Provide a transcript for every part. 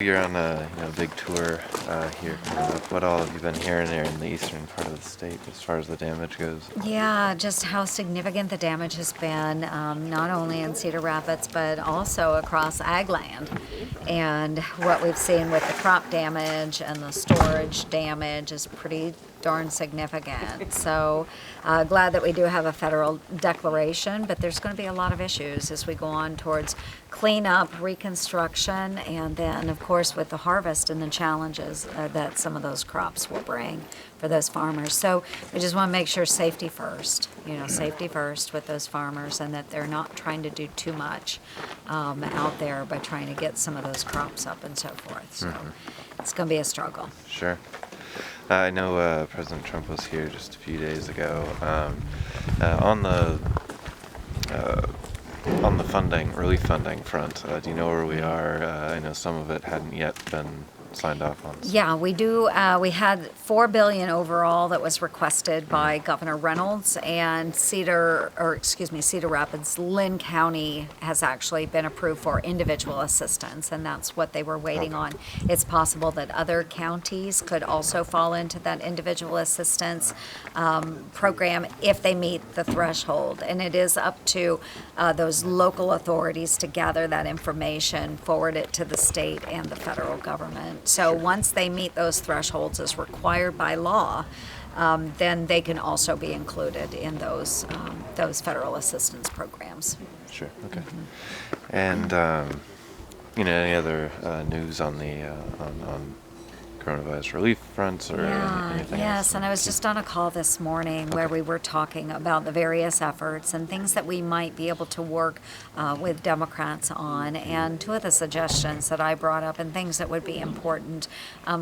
You're on a big tour here coming up. What all have you been hearing there in the eastern part of the state as far as the damage goes? Yeah, just how significant the damage has been, not only in Cedar Rapids, but also across ag land. And what we've seen with the crop damage and the storage damage is pretty darn significant. So glad that we do have a federal declaration, but there's going to be a lot of issues as we go on towards cleanup, reconstruction, and then, of course, with the harvest and the challenges that some of those crops will bring for those farmers. So we just want to make sure safety first, safety first with those farmers, and that they're not trying to do too much out there by trying to get some of those crops up and so forth. So it's going to be a struggle. Sure. I know President Trump was here just a few days ago on the relief funding front. Do you know where we are? I know some of it hadn't yet been signed off on. Yeah, we do. We had $4 billion overall that was requested by Governor Reynolds, and Cedar Rapids, Lynn County has actually been approved for individual assistance, and that's what they were waiting on. It's possible that other counties could also fall into that individual assistance program if they meet the threshold, and it is up to those local authorities to gather that information, forward it to the state and the federal government. So once they meet those thresholds as required by law, then they can also be included in those federal assistance programs. Sure. Okay. And any other news on the on coronavirus relief fronts or anything Yes, else? and I was just on a call this morning where we were talking about the various efforts and things that we might be able to work with Democrats on. And two of the suggestions that I brought up and things that would be important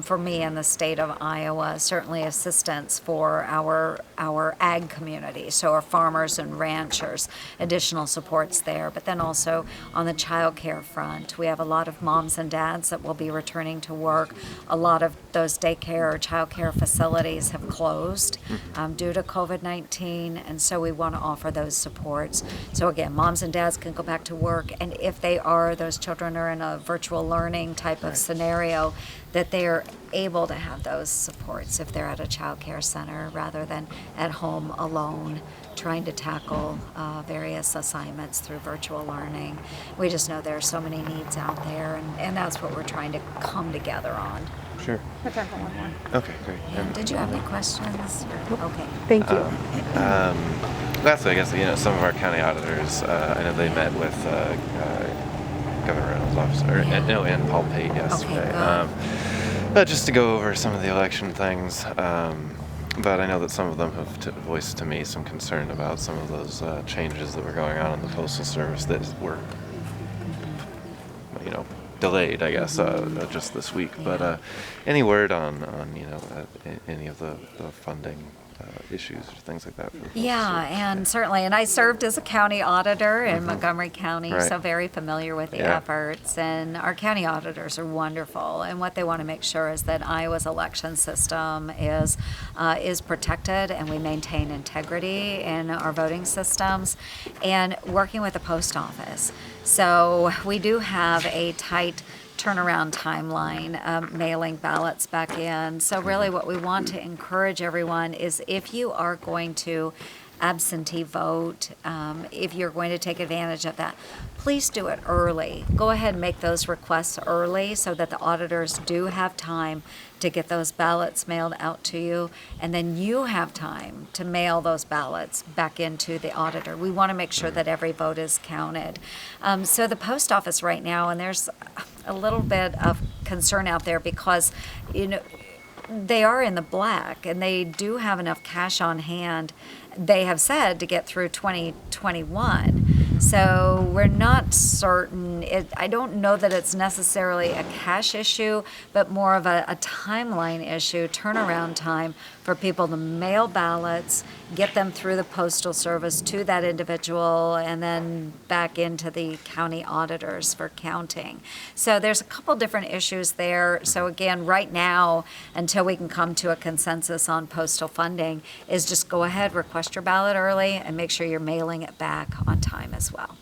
for me in the state of Iowa, certainly assistance for our ag community, so our farmers and ranchers, additional supports there. But then also on the child care front, we have a lot of moms and dads that will be returning to work. A lot of those daycare or child care facilities have closed due to COVID-19, and so we want to offer those supports. So again, moms and dads can go back to work, and if those children are in a virtual learning type of scenario, that they are able to have those supports if they're at a child care center rather than at home alone trying to tackle various assignments through virtual learning. We just know there are so many needs out there, and that's what we're trying to come together on. Sure. We have time for one more. Okay, great. And did you have any questions? Okay. Thank you. Lastly, I guess some of our county auditors. I know they met with Governor Reynolds' officer, and Paul Pate yesterday. Okay, good. Just to go over some of the election things. But I know that some of them have voiced to me some concern about some of those changes that were going on in the Postal Service that were, delayed, I guess, just this week. But any word on any of the funding issues or things like that? And certainly, and I served as a county auditor in Montgomery County, so very familiar with the efforts. And our county auditors are wonderful, and what they want to make sure is that Iowa's election system is protected, and we maintain integrity in our voting systems, and working with the post office. So we do have a tight turnaround timeline, mailing ballots back in. So really what we want to encourage everyone is, if you are going to absentee vote, if you're going to take advantage of that, please do it early. Go ahead and make those requests early so that the auditors do have time to get those ballots mailed out to you, and then you have time to mail those ballots back into the auditor. We want to make sure that every vote is counted. So the post office right now, and there's a little bit of concern out there because, they are in the black and they do have enough cash on hand, they have said, to get through 2021. So we're not certain. I don't know that it's necessarily a cash issue, but more of a timeline issue, turnaround time for people to mail ballots, get them through the Postal Service to that individual, and then back into the county auditors for counting. So there's a couple different issues there. So again, right now, until we can come to a consensus on postal funding, is just go ahead, request your ballot early, and make sure you're mailing it back on time as well.